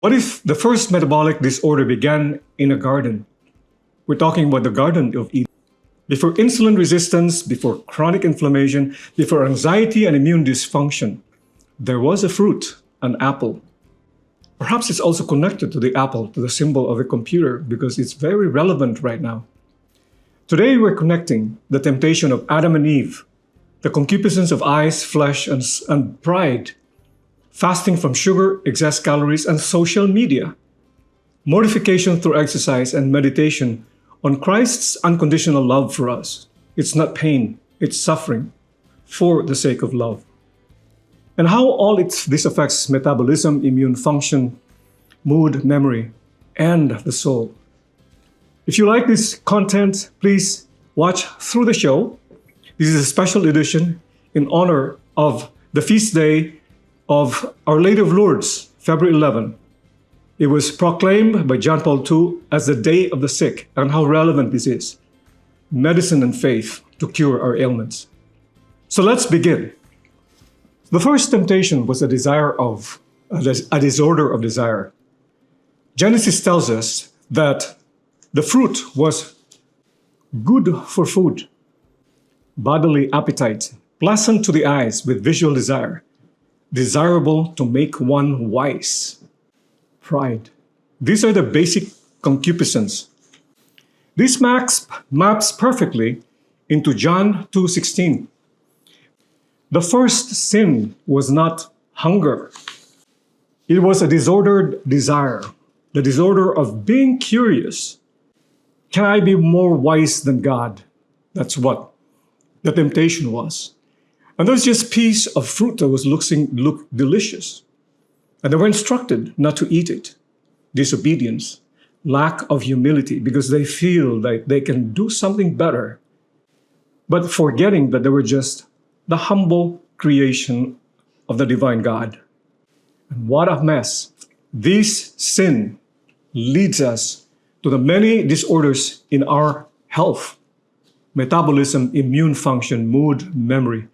What if the first metabolic disorder began in a garden? We're talking about the Garden of Eden. Before insulin resistance, before chronic inflammation, before anxiety and immune dysfunction, there was a fruit, an apple. Perhaps it's also connected to the apple, to the symbol of a computer, because it's very relevant right now. Today, we're connecting the temptation of Adam and Eve, the concupiscence of eyes, flesh, and pride, fasting from sugar, excess calories, and social media, mortification through exercise and meditation on Christ's unconditional love for us. It's not pain, it's suffering for the sake of love. And how all this affects metabolism, immune function, mood, memory, and the soul. If you like this content, please watch through the show. This is a special edition in honor of the feast day of Our Lady of Lourdes, February 11. It was proclaimed by John Paul II as the Day of the Sick, and how relevant this is. Medicine and faith to cure our ailments. So let's begin. The first temptation was a disorder of desire. Genesis tells us that the fruit was good for food, bodily appetite, pleasant to the eyes with visual desire, desirable to make one wise. Pride. These are the basic concupiscence. This maps perfectly into John 2:16. The first sin was not hunger. It was a disordered desire, the disorder of being curious. Can I be more wise than God? That's what the temptation was. And there's just a piece of fruit that looked delicious. And they were instructed not to eat it. Disobedience, lack of humility, because they feel like they can do something better, but forgetting that they were just the humble creation of the divine God. And what a mess. This sin leads us to the many disorders in our health, metabolism, immune function, mood, memory,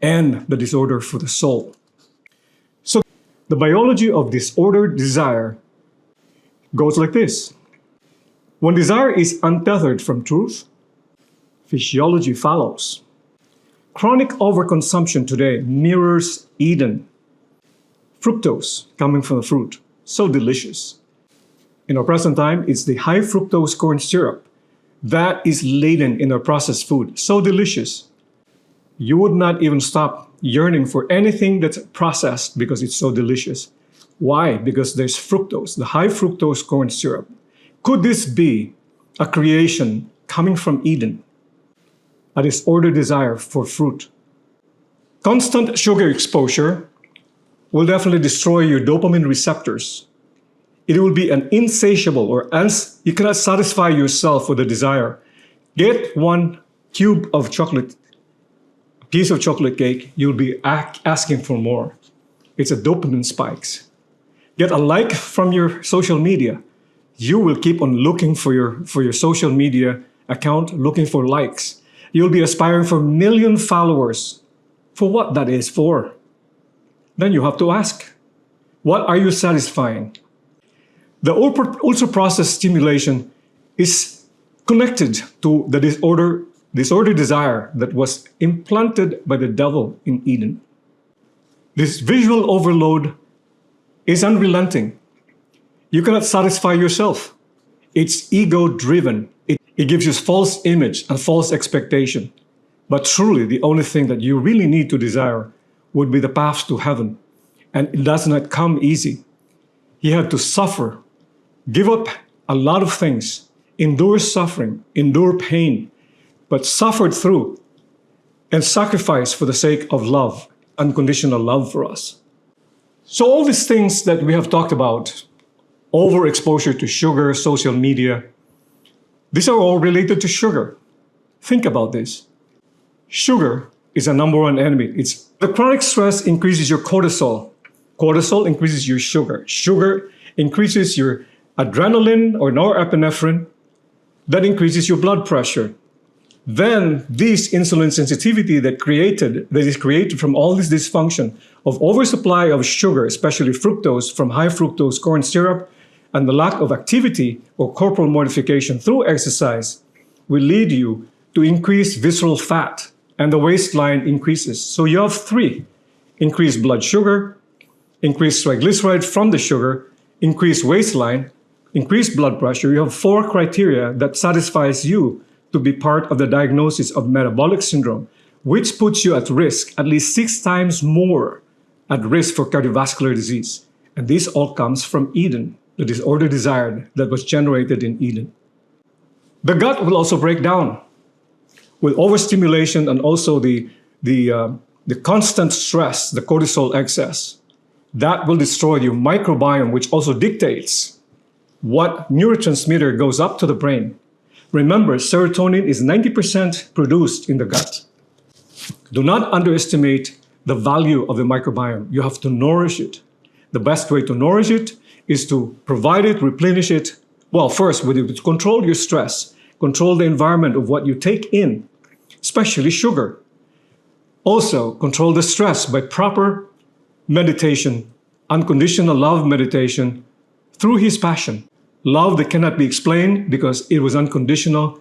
and the disorder for the soul. So the biology of disordered desire goes like this. When desire is untethered from truth, physiology follows. Chronic overconsumption today mirrors Eden. Fructose coming from the fruit, so delicious. In our present time, it's the high fructose corn syrup that is laden in our processed food, so delicious. You would not even stop yearning for anything that's processed because it's so delicious. Why? Because there's fructose, the high fructose corn syrup. Could this be a creation coming from Eden? A disordered desire for fruit. Constant sugar exposure will definitely destroy your dopamine receptors. It will be an insatiable, or else you cannot satisfy yourself with the desire. Get one cube of chocolate, a piece of chocolate cake, you'll be asking for more. It's a dopamine spikes. Get a like from your social media. You will keep on looking for your social media account, looking for likes. You'll be aspiring for 1 million followers. For what that is for? Then you have to ask, what are you satisfying? The ultra-processed stimulation is connected to the disordered desire that was implanted by the devil in Eden. This visual overload is unrelenting. You cannot satisfy yourself. It's ego-driven. It gives you false image and false expectation. But truly, the only thing that you really need to desire would be the path to heaven. And it does not come easy. He had to suffer, give up a lot of things, endure suffering, endure pain, but suffered through and sacrificed for the sake of love, unconditional love for us. So all these things that we have talked about, overexposure to sugar, social media, these are all related to sugar. Think about this. Sugar is a number one enemy. The chronic stress increases your cortisol. Cortisol increases your sugar. Sugar increases your adrenaline or norepinephrine. That increases your blood pressure. Then this insulin sensitivity that is created from all this dysfunction of oversupply of sugar, especially fructose from high fructose corn syrup, and the lack of activity or corporal mortification through exercise will lead you to increase visceral fat, and the waistline increases. So you have three: increased blood sugar, increased triglyceride from the sugar, increased waistline, increased blood pressure. You have four criteria that satisfies you to be part of the diagnosis of metabolic syndrome, which puts you at risk, at least 6 times more at risk for cardiovascular disease. And this all comes from Eden, the disorder desired that was generated in Eden. The gut will also break down with overstimulation and also the constant stress, the cortisol excess. That will destroy your microbiome, which also dictates what neurotransmitter goes up to the brain. Remember, serotonin is 90% produced in the gut. Do not underestimate the value of the microbiome. You have to nourish it. The best way to nourish it is to provide it, replenish it. Well, first, with it, control your stress, control the environment of what you take in, especially sugar. Also, control the stress by proper meditation, unconditional love meditation through His passion. Love that cannot be explained because it was unconditional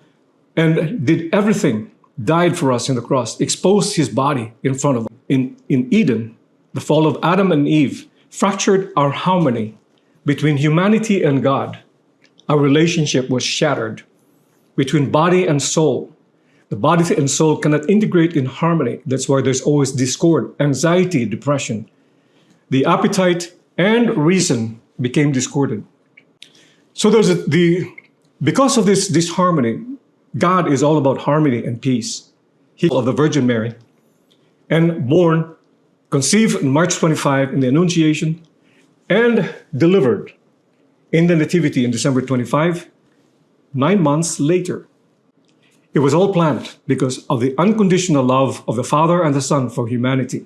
and did everything, died for us in the cross, exposed His body in front of us. In Eden, the fall of Adam and Eve fractured our harmony between humanity and God. Our relationship was shattered between body and soul. The body and soul cannot integrate in harmony. That's why there's always discord, anxiety, depression. The appetite and reason became discordant. So because of this disharmony, God is all about harmony and peace. He of the Virgin Mary, and born, conceived on March 25 in the Annunciation, and delivered in the Nativity in December 25, 9 months later. It was all planned because of the unconditional love of the Father and the Son for humanity.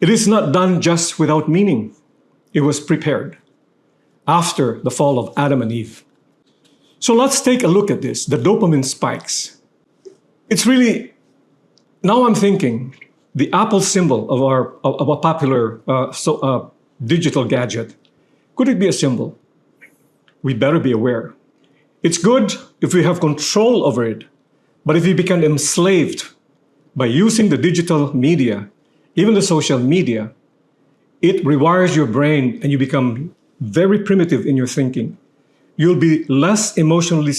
It is not done just without meaning. It was prepared after the fall of Adam and Eve. So let's take a look at this, the dopamine spikes. It's really, now I'm thinking, the Apple symbol of a popular digital gadget. Could it be a symbol? We better be aware. It's good if we have control over it, but if you become enslaved by using the digital media, even the social media, it rewires your brain and you become very primitive in your thinking. You'll be less emotionally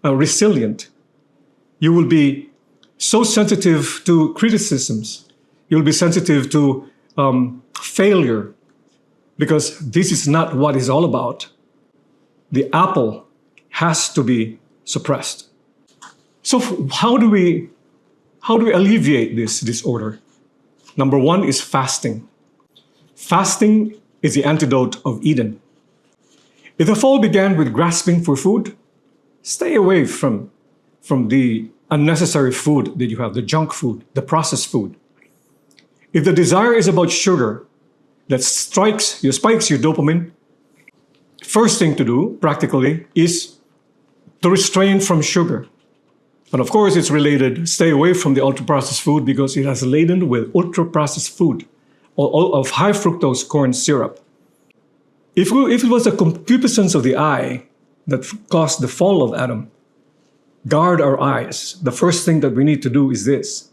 resilient. You will be so sensitive to criticisms. You'll be sensitive to failure, because this is not what it's all about. The apple has to be suppressed. So how do we alleviate this disorder? Number one is fasting. Fasting is the antidote of Eden. If the fall began with grasping for food, stay away from the unnecessary food that you have, the junk food, the processed food. If the desire is about sugar that spikes your dopamine, first thing to do, practically, is to restrain from sugar. And of course, it's related, stay away from the ultra-processed food because it has laden with ultra-processed food of high fructose corn syrup. If it was the concupiscence of the eye that caused the fall of Adam, guard our eyes. The first thing that we need to do is this.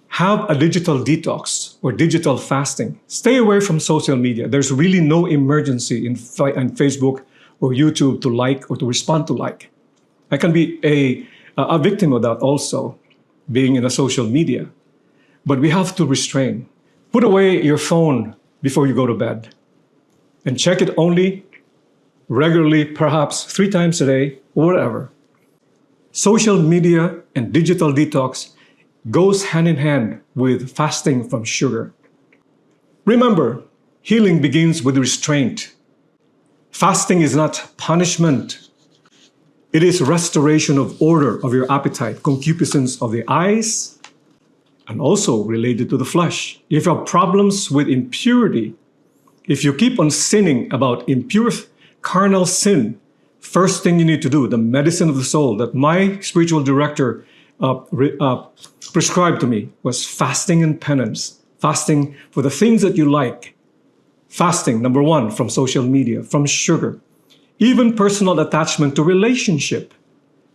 Have a digital detox or digital fasting. Stay away from social media. There's really no emergency in Facebook or YouTube to like or to respond to like. I can be a victim of that also, being in a social media. But we have to restrain. Put away your phone before you go to bed. And check it only regularly, perhaps 3 times a day, or whatever. Social media and digital detox goes hand in hand with fasting from sugar. Remember, healing begins with restraint. Fasting is not punishment. It is restoration of order of your appetite, concupiscence of the eyes, and also related to the flesh. If you have problems with impurity, if you keep on sinning about impure carnal sin, first thing you need to do, the medicine of the soul that my spiritual director prescribed to me was fasting and penance. Fasting for the things that you like. Fasting, number one, from social media, from sugar, even personal attachment to relationship.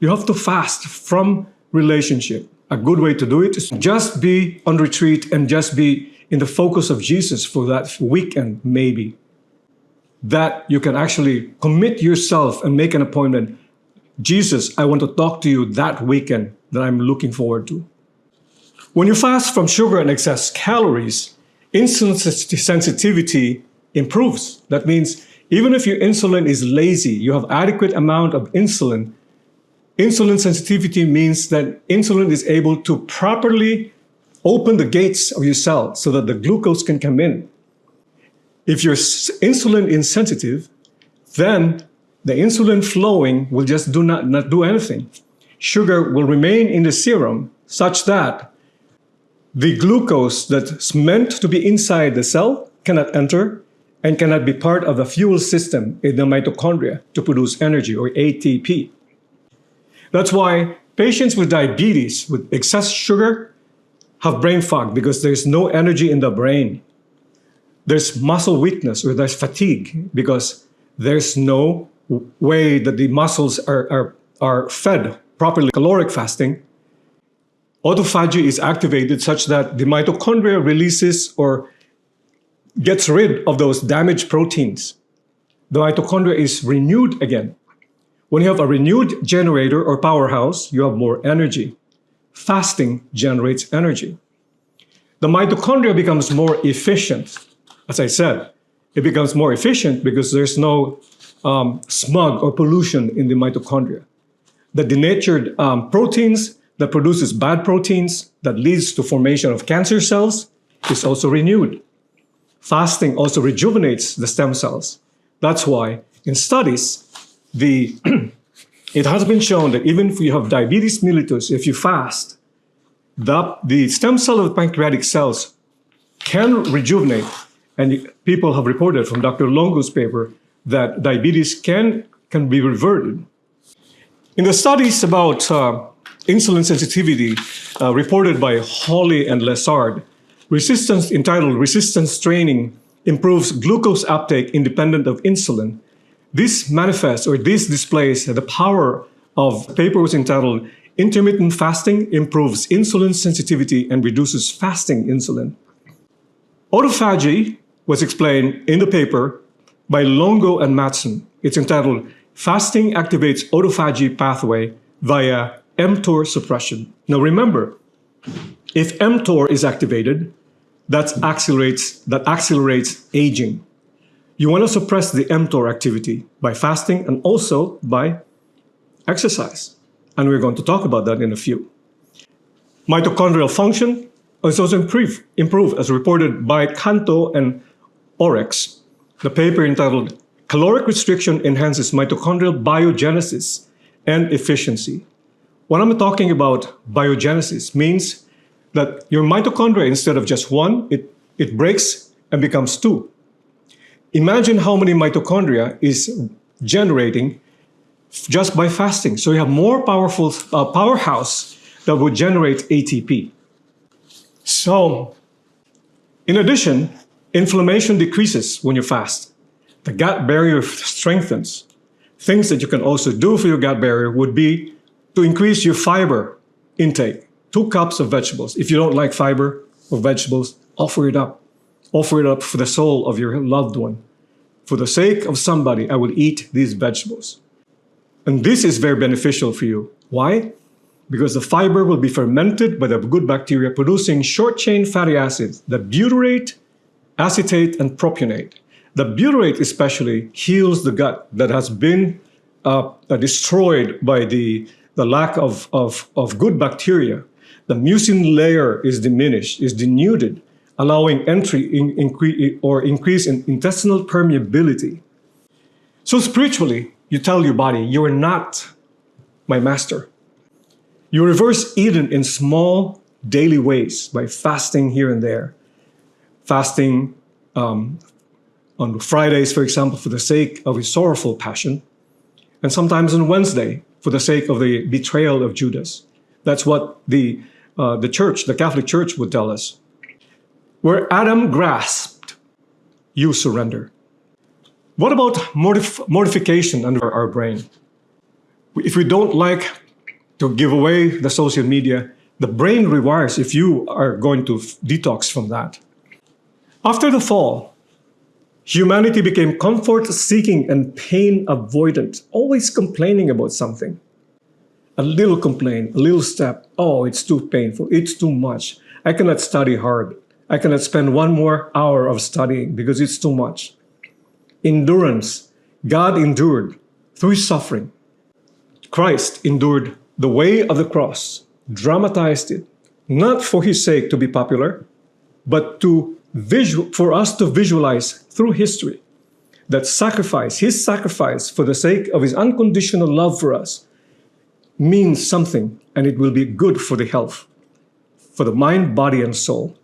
You have to fast from relationship. A good way to do it is just be on retreat and just be in the focus of Jesus for that weekend, maybe. That you can actually commit yourself and make an appointment. Jesus, I want to talk to you that weekend that I'm looking forward to. When you fast from sugar and excess calories, insulin sensitivity improves. That means even if your insulin is lazy, you have adequate amount of insulin. Insulin sensitivity means that insulin is able to properly open the gates of your cell so that the glucose can come in. If you're insulin insensitive, then the insulin flowing will just not do anything. Sugar will remain in the serum such that the glucose that's meant to be inside the cell cannot enter and cannot be part of the fuel system in the mitochondria to produce energy, or ATP. That's why patients with diabetes with excess sugar have brain fog, because there's no energy in the brain. There's muscle weakness, or there's fatigue, because there's no way that the muscles are fed properly. Caloric fasting, autophagy is activated such that the mitochondria releases or gets rid of those damaged proteins. The mitochondria is renewed again. When you have a renewed generator or powerhouse, you have more energy. Fasting generates energy. The mitochondria becomes more efficient. As I said, it becomes more efficient because there's no smog or pollution in the mitochondria. The denatured proteins that produces bad proteins that leads to formation of cancer cells is also renewed. Fasting also rejuvenates the stem cells. That's why in studies, it has been shown that even if you have diabetes mellitus, if you fast, the stem cell of the pancreatic cells can rejuvenate. And people have reported from Dr. Longo's paper that diabetes can be reverted. In the studies about insulin sensitivity reported by Hawley and Lessard, entitled Resistance Training Improves Glucose Uptake Independent of Insulin. This manifests, or this displays the power of the paper was entitled Intermittent Fasting Improves Insulin Sensitivity and Reduces Fasting Insulin. Autophagy was explained in the paper by Longo and Matson. It's entitled Fasting Activates Autophagy Pathway via mTOR Suppression. Now remember, if mTOR is activated, that accelerates aging. You want to suppress the mTOR activity by fasting and also by exercise. And we're going to talk about that in a few. Mitochondrial function is also improved as reported by Canto and Orex. The paper entitled Caloric Restriction Enhances Mitochondrial Biogenesis and Efficiency. When I'm talking about biogenesis means that your mitochondria, instead of just one, it breaks and becomes two. Imagine how many mitochondria is generating just by fasting. So you have more powerful powerhouse that would generate ATP. So, in addition, inflammation decreases when you fast. The gut barrier strengthens. Things that you can also do for your gut barrier would be to increase your fiber intake. 2 cups of vegetables. If you don't like fiber or vegetables, offer it up. Offer it up for the soul of your loved one. For the sake of somebody, I will eat these vegetables. And this is very beneficial for you. Why? Because the fiber will be fermented by the good bacteria producing short-chain fatty acids, the butyrate, acetate, and propionate. The butyrate especially heals the gut that has been destroyed by the lack of good bacteria. The mucin layer is diminished, is denuded, allowing entry increase in intestinal permeability. So spiritually, you tell your body, you are not my master. You reverse Eden in small daily ways by fasting here and there. Fasting on Fridays, for example, for the sake of a sorrowful passion, and sometimes on Wednesday for the sake of the betrayal of Judas. That's what the church, the Catholic Church, would tell us. Where Adam grasped, you surrender. What about mortification under our brain? If we don't like to give away the social media, the brain rewires if you are going to detox from that. After the fall, humanity became comfort-seeking and pain-avoidant, always complaining about something. A little complaint, a little step, oh, it's too painful, it's too much. I cannot study hard. I cannot spend one more hour of studying because it's too much. Endurance. God endured through his suffering. Christ endured the way of the cross, dramatized it, not for his sake to be popular, but for us to visualize through history that his sacrifice for the sake of his unconditional love for us, means something, and it will be good for the health, for the mind, body, and soul.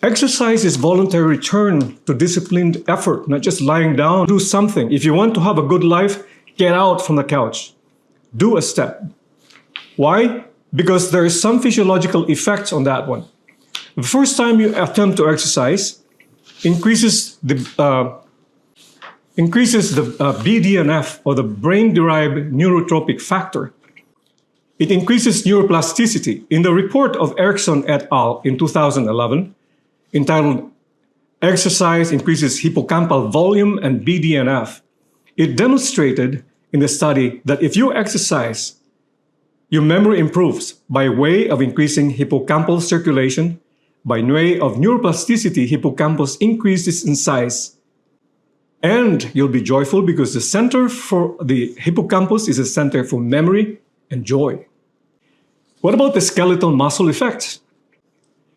Exercise is voluntary return to disciplined effort, not just lying down. Do something. If you want to have a good life, get out from the couch. Do a step. Why? Because there is some physiological effects on that one. The first time you attempt to exercise, increases the BDNF, or the brain-derived neurotropic factor. It increases neuroplasticity. In the report of Erickson et al. In 2011, entitled Exercise Increases Hippocampal Volume and BDNF, it demonstrated in the study that if you exercise, your memory improves by way of increasing hippocampal circulation. By way of neuroplasticity, hippocampus increases in size. And you'll be joyful because the center for the hippocampus is a center for memory and joy. What about the skeletal muscle effects?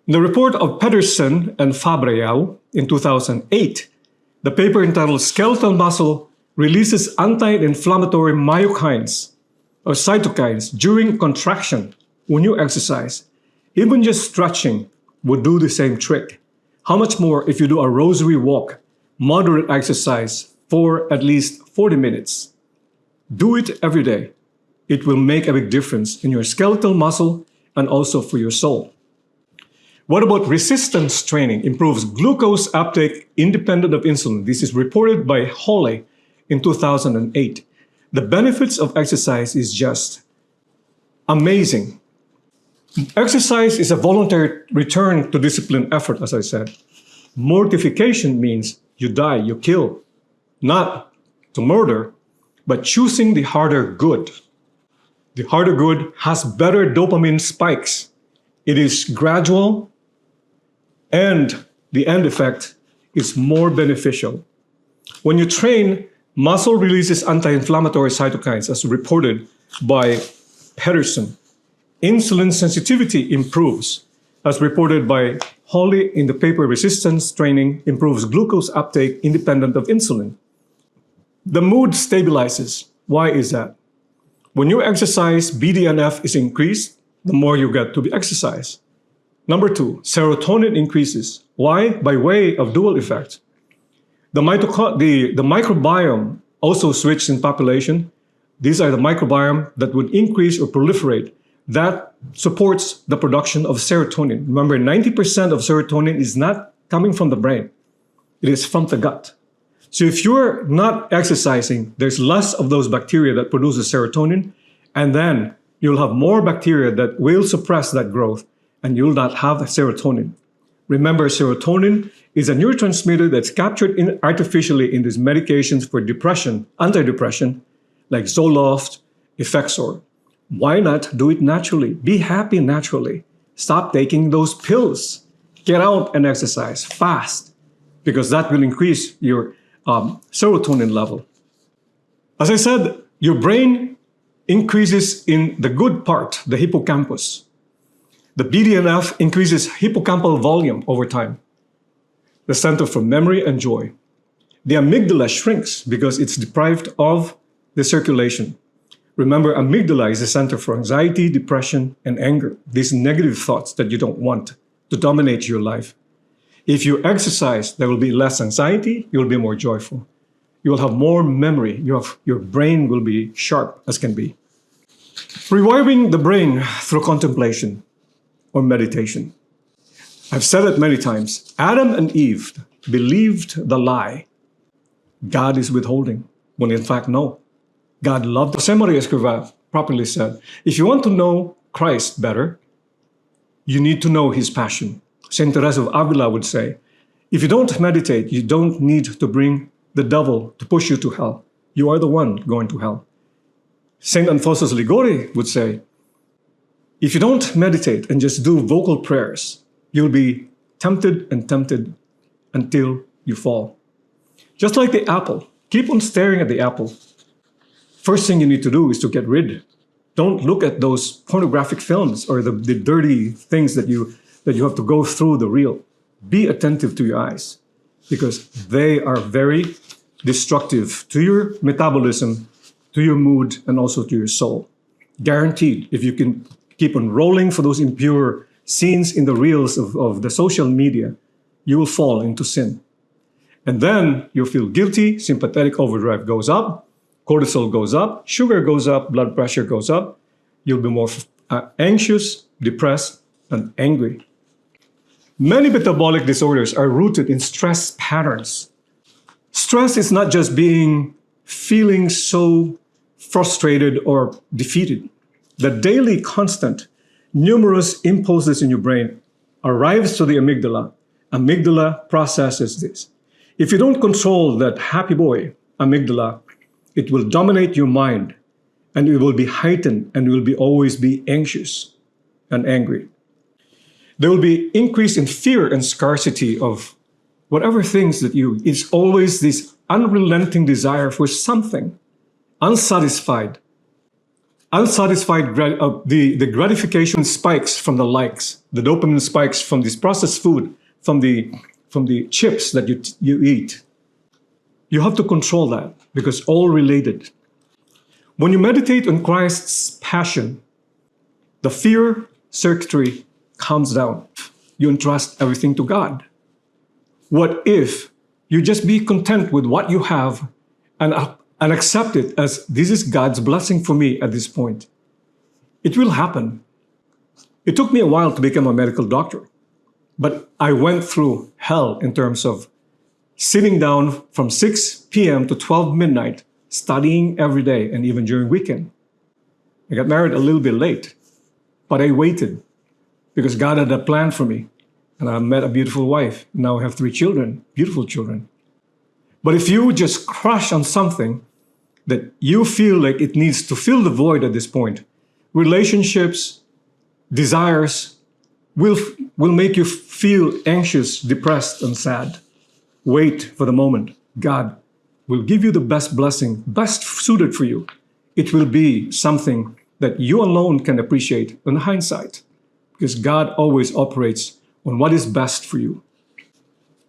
In the report of Pedersen and Fabreau in 2008, the paper entitled Skeletal Muscle releases anti-inflammatory myokines, or cytokines, during contraction when you exercise. Even just stretching would do the same trick. How much more if you do a rosary walk, moderate exercise for at least 40 minutes. Do it every day. It will make a big difference in your skeletal muscle and also for your soul. What about resistance training? Improves glucose uptake independent of insulin. This is reported by Raul in 2008. The benefits of exercise is just amazing. Exercise is a voluntary return to disciplined effort, as I said. Mortification means you die, you kill. Not to murder, but choosing the harder good. The harder good has better dopamine spikes. It is gradual, and the end effect is more beneficial. When you train, muscle releases anti-inflammatory cytokines, as reported by Pedersen. Insulin sensitivity improves, as reported by Raul in the paper Resistance Training, improves glucose uptake independent of insulin. The mood stabilizes. Why is that? When you exercise, BDNF is increased, the more you get to be exercise. Number 2, serotonin increases. Why? By way of dual effect. The microbiome also switches in population. These are the microbiome that would increase or proliferate. That supports the production of serotonin. Remember, 90% of serotonin is not coming from the brain. It is from the gut. So if you're not exercising, there's less of those bacteria that produces serotonin, and then you'll have more bacteria that will suppress that growth, and you'll not have serotonin. Remember, serotonin is a neurotransmitter that's captured artificially in these medications for depression, antidepressant, like Zoloft, Effexor. Why not do it naturally? Be happy naturally. Stop taking those pills. Get out and exercise fast, because that will increase your serotonin level. As I said, your brain increases in the good part, the hippocampus. The BDNF increases hippocampal volume over time, the center for memory and joy. The amygdala shrinks because it's deprived of the circulation. Remember, amygdala is the center for anxiety, depression, and anger. These negative thoughts that you don't want to dominate your life. If you exercise, there will be less anxiety, you'll be more joyful. You will have more memory, your brain will be sharp as can be. Rewiring the brain through contemplation or meditation. I've said it many times. Adam and Eve believed the lie God is withholding, when in fact, no. God loved. Jose Maria Escrivá properly said, if you want to know Christ better, you need to know his passion. Saint Teresa of Avila would say, if you don't meditate, you don't need to bring the devil to push you to hell. You are the one going to hell. Saint Alphonsus Ligori would say, if you don't meditate and just do vocal prayers, you'll be tempted and tempted until you fall. Just like the apple, keep on staring at the apple. First thing you need to do is to get rid. Don't look at those pornographic films or the dirty things that you have to go through the reel. Be attentive to your eyes because they are very destructive to your metabolism, to your mood, and also to your soul. Guaranteed, if you can keep on rolling for those impure scenes in the reels of the social media, you will fall into sin. And then you'll feel guilty, sympathetic overdrive goes up, cortisol goes up, sugar goes up, blood pressure goes up. You'll be more anxious, depressed, and angry. Many metabolic disorders are rooted in stress patterns. Stress is not just feeling so frustrated or defeated. The daily constant, numerous impulses in your brain arrives to the amygdala. Amygdala processes this. If you don't control that happy boy, amygdala, it will dominate your mind and it will be heightened and you will always be anxious and angry. There will be increase in fear and scarcity of whatever things it's always this unrelenting desire for something, unsatisfied. The gratification spikes from the likes, the dopamine spikes from this processed food, from the chips that you eat. You have to control that because all related. When you meditate on Christ's passion, the fear circuitry calms down. You entrust everything to God. What if you just be content with what you have and accept it as this is God's blessing for me at this point? It will happen. It took me a while to become a medical doctor, but I went through hell in terms of sitting down from 6 p.m. to 12 midnight, studying every day and even during weekend. I got married a little bit late, but I waited because God had a plan for me. And I met a beautiful wife. Now I have 3 children, beautiful children. But if you just crush on something that you feel like it needs to fill the void at this point, relationships, desires will make you feel anxious, depressed, and sad. Wait for the moment. God will give you the best blessing, best suited for you. It will be something that you alone can appreciate in hindsight, because God always operates on what is best for you.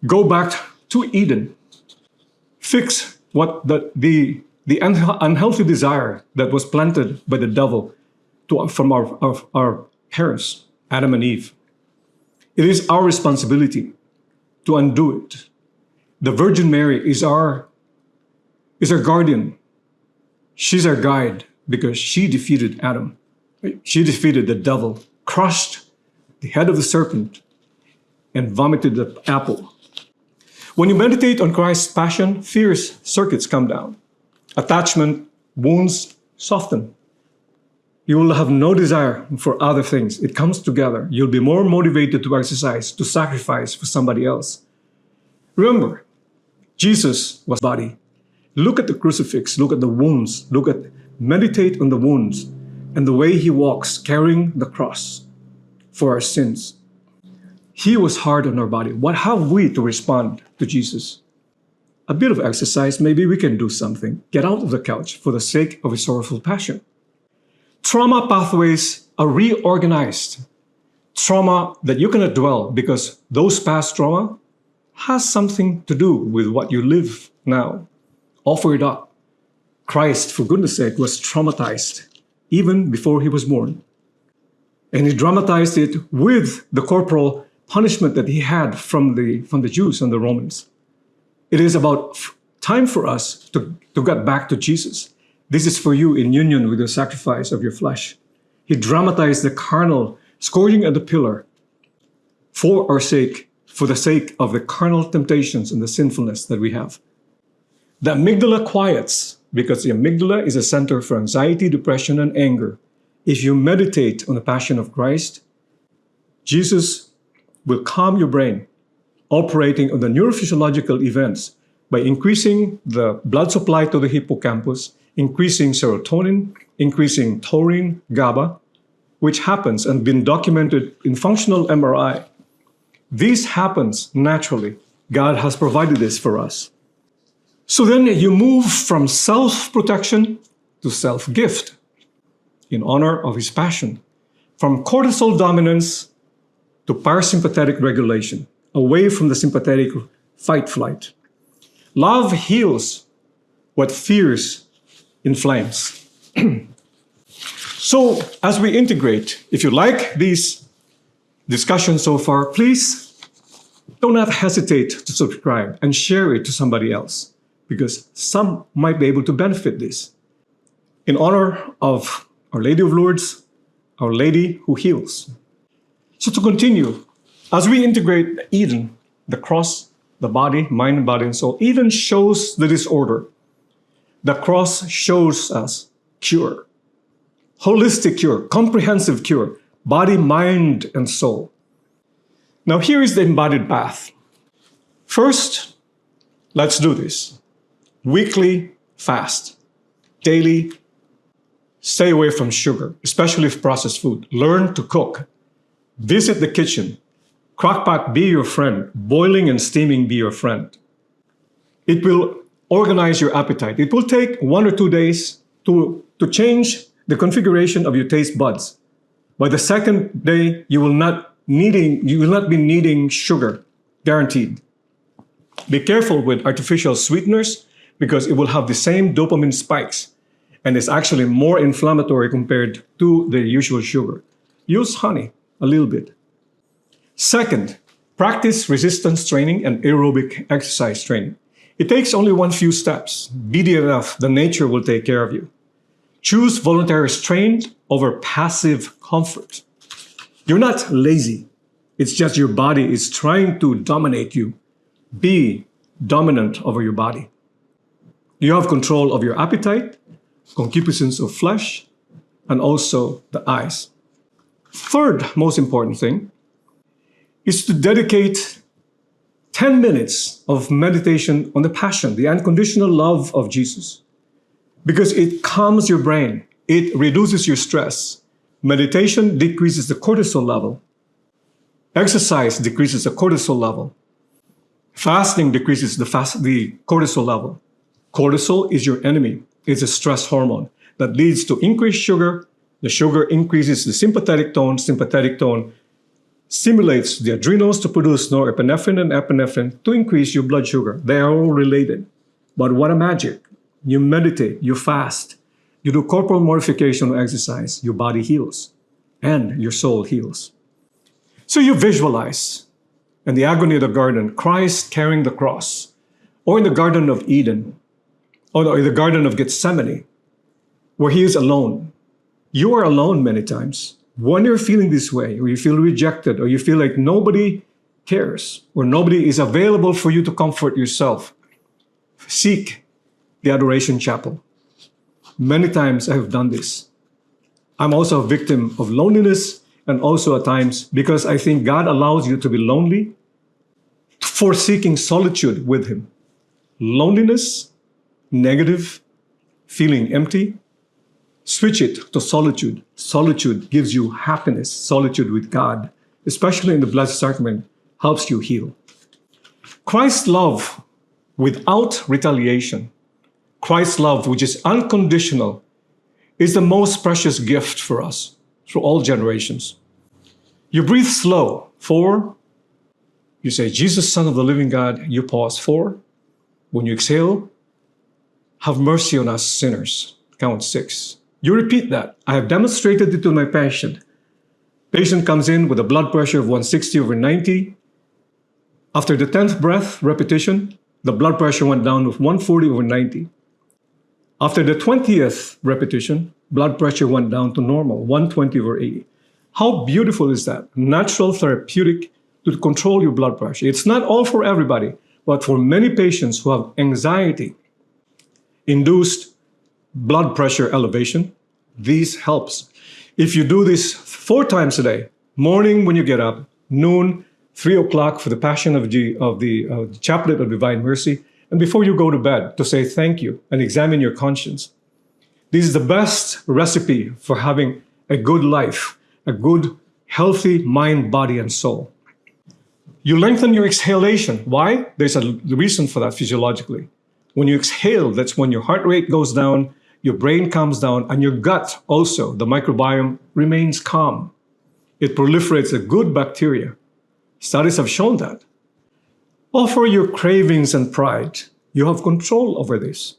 Go back to Eden. Fix what the unhealthy desire that was planted by the devil from our parents, Adam and Eve. It is our responsibility to undo it. The Virgin Mary is our guardian. She's our guide because she defeated Adam. She defeated the devil, crushed the head of the serpent, and vomited the apple. When you meditate on Christ's passion, fear's circuits come down. Attachment wounds soften. You will have no desire for other things. It comes together. You'll be more motivated to exercise, to sacrifice for somebody else. Remember, Jesus was body. Look at the crucifix, look at the wounds, meditate on the wounds and the way he walks carrying the cross for our sins. He was hard on our body. What have we to respond to Jesus? A bit of exercise, maybe we can do something. Get out of the couch for the sake of his sorrowful passion. Trauma pathways are reorganized. Trauma that you cannot dwell because those past trauma has something to do with what you live now. Offer it up. Christ, for goodness sake, was traumatized even before he was born. And he dramatized it with the corporal punishment that he had from the Jews and the Romans. It is about time for us to get back to Jesus. This is for you in union with the sacrifice of your flesh. He dramatized the carnal scourging at the pillar for our sake, for the sake of the carnal temptations and the sinfulness that we have. The amygdala quiets because the amygdala is a center for anxiety, depression, and anger. If you meditate on the passion of Christ, Jesus will calm your brain, operating on the neurophysiological events by increasing the blood supply to the hippocampus, increasing serotonin, increasing taurine, GABA, which happens and been documented in functional MRI. This happens naturally. God has provided this for us. So then you move from self-protection to self-gift in honor of his passion, from cortisol dominance to parasympathetic regulation, away from the sympathetic fight-flight. Love heals what fears inflames. So as we integrate, if you like these discussions so far, please do not hesitate to subscribe and share it to somebody else, because some might be able to benefit this. In honor of Our Lady of Lourdes, Our Lady who heals. So to continue, as we integrate Eden, the cross, the body, mind, and body, and soul, Eden shows the disorder. The cross shows us cure. Holistic cure, comprehensive cure, body, mind, and soul. Now here is the embodied path. First, let's do this. Weekly fast. Daily, stay away from sugar, especially processed food. Learn to cook. Visit the kitchen. Crockpot be your friend. Boiling and steaming be your friend. It will organize your appetite. It will take 1 or 2 days to change the configuration of your taste buds. By the second day, you will not be needing sugar, guaranteed. Be careful with artificial sweeteners because it will have the same dopamine spikes and is actually more inflammatory compared to the usual sugar. Use honey a little bit. Second, practice resistance training and aerobic exercise training. It takes only one few steps. Be enough, the nature will take care of you. Choose voluntary strength over passive comfort. You're not lazy. It's just your body is trying to dominate you. Be dominant over your body. You have control of your appetite, concupiscence of flesh, and also the eyes. Third most important thing is to dedicate 10 minutes of meditation on the passion, the unconditional love of Jesus, because it calms your brain. It reduces your stress. Meditation decreases the cortisol level. Exercise decreases the cortisol level. Fasting decreases the cortisol level. Cortisol is your enemy. It's a stress hormone that leads to increased sugar. The sugar increases the sympathetic tone. Sympathetic tone stimulates the adrenals to produce norepinephrine and epinephrine to increase your blood sugar. They are all related. But what a magic. You meditate, you fast, you do corporal mortification or exercise, your body heals and your soul heals. So you visualize in the agony of the garden, Christ carrying the cross, or in the Garden of Eden, or in the Garden of Gethsemane, where he is alone. You are alone many times. When you're feeling this way, or you feel rejected, or you feel like nobody cares, or nobody is available for you to comfort yourself, seek the Adoration Chapel. Many times I have done this. I'm also a victim of loneliness, and also at times because I think God allows you to be lonely for seeking solitude with him. Loneliness, negative, feeling empty, switch it to solitude. Solitude gives you happiness. Solitude with God, especially in the Blessed Sacrament, helps you heal. Christ's love without retaliation, Christ's love, which is unconditional, is the most precious gift for us through all generations. You breathe slow. 4. You say, Jesus, Son of the living God. You pause. 4. When you exhale, have mercy on us sinners. Count 6. You repeat that. I have demonstrated it to my patient. Patient comes in with a blood pressure of 160/90. After the 10th breath repetition, the blood pressure went down to 140/90. After the 20th repetition, blood pressure went down to normal, 120/80. How beautiful is that? Natural therapeutic to control your blood pressure. It's not all for everybody, but for many patients who have anxiety-induced blood pressure elevation, this helps. If you do this 4 times a day, morning when you get up, noon, 3 o'clock for the Passion of the Chaplet of Divine Mercy, and before you go to bed to say thank you and examine your conscience. This is the best recipe for having a good life, a good, healthy mind, body, and soul. You lengthen your exhalation. Why? There's a reason for that physiologically. When you exhale, that's when your heart rate goes down, your brain calms down, and your gut also, the microbiome, remains calm. It proliferates a good bacteria. Studies have shown that. Offer your cravings and pride. You have control over this.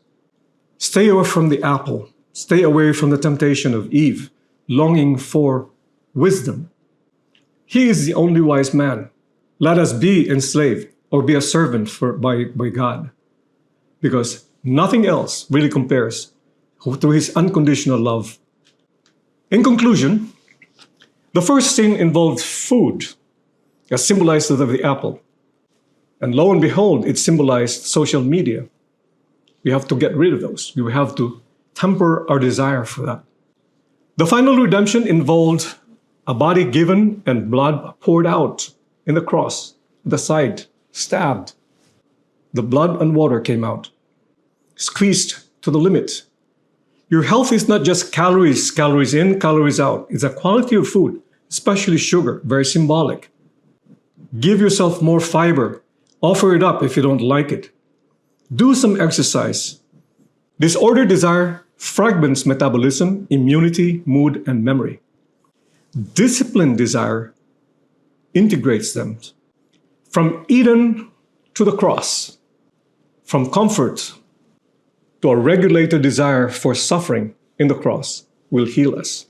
Stay away from the apple. Stay away from the temptation of Eve, longing for wisdom. He is the only wise man. Let us be enslaved or be a servant by God, because nothing else really compares to his unconditional love. In conclusion, the first sin involved food, as symbolized with the apple. And lo and behold, it symbolized social media. We have to get rid of those. We have to temper our desire for that. The final redemption involved a body given and blood poured out in the cross, the side, stabbed. The blood and water came out, squeezed to the limit. Your health is not just calories in, calories out. It's a quality of food, especially sugar, very symbolic. Give yourself more fiber. Offer it up if you don't like it. Do some exercise. Disordered desire fragments metabolism, immunity, mood, and memory. Disciplined desire integrates them. From Eden to the cross, from comfort to a regulated desire for suffering in the cross will heal us.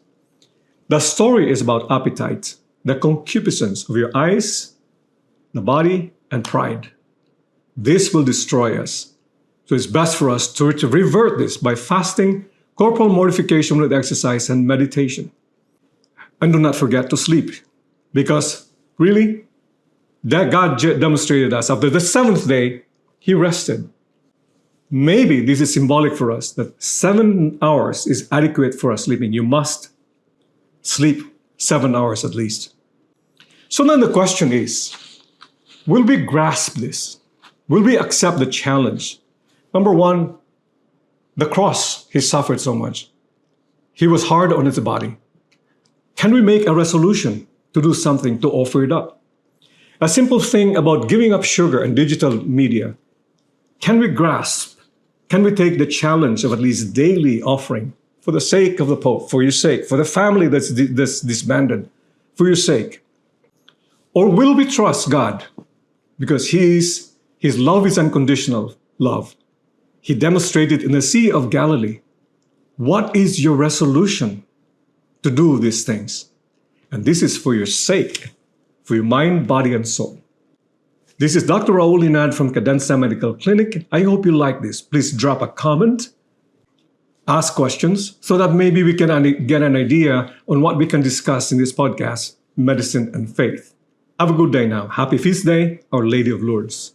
The story is about appetite, the concupiscence of your eyes, the body, and pride. This will destroy us. So it's best for us to revert this by fasting, corporal mortification with exercise, and meditation. And do not forget to sleep, because really, that God demonstrated us after the 7th day, he rested. Maybe this is symbolic for us that 7 hours is adequate for us sleeping. You must sleep 7 hours at least. So then the question is, will we grasp this? Will we accept the challenge? Number one, the cross, he suffered so much. He was hard on his body. Can we make a resolution to do something to offer it up? A simple thing about giving up sugar and digital media. Can we grasp? Can we take the challenge of at least daily offering for the sake of the Pope, for your sake, for the family that's disbanded, for your sake? Or will we trust God? Because his love is unconditional love. He demonstrated in the Sea of Galilee. What is your resolution to do these things? And this is for your sake, for your mind, body, and soul. This is Dr. Raul Enad from Cadenza Medical Clinic. I hope you like this. Please drop a comment, ask questions, so that maybe we can get an idea on what we can discuss in this podcast, Medicine and Faith. Have a good day now. Happy Feast Day, Our Lady of Lourdes.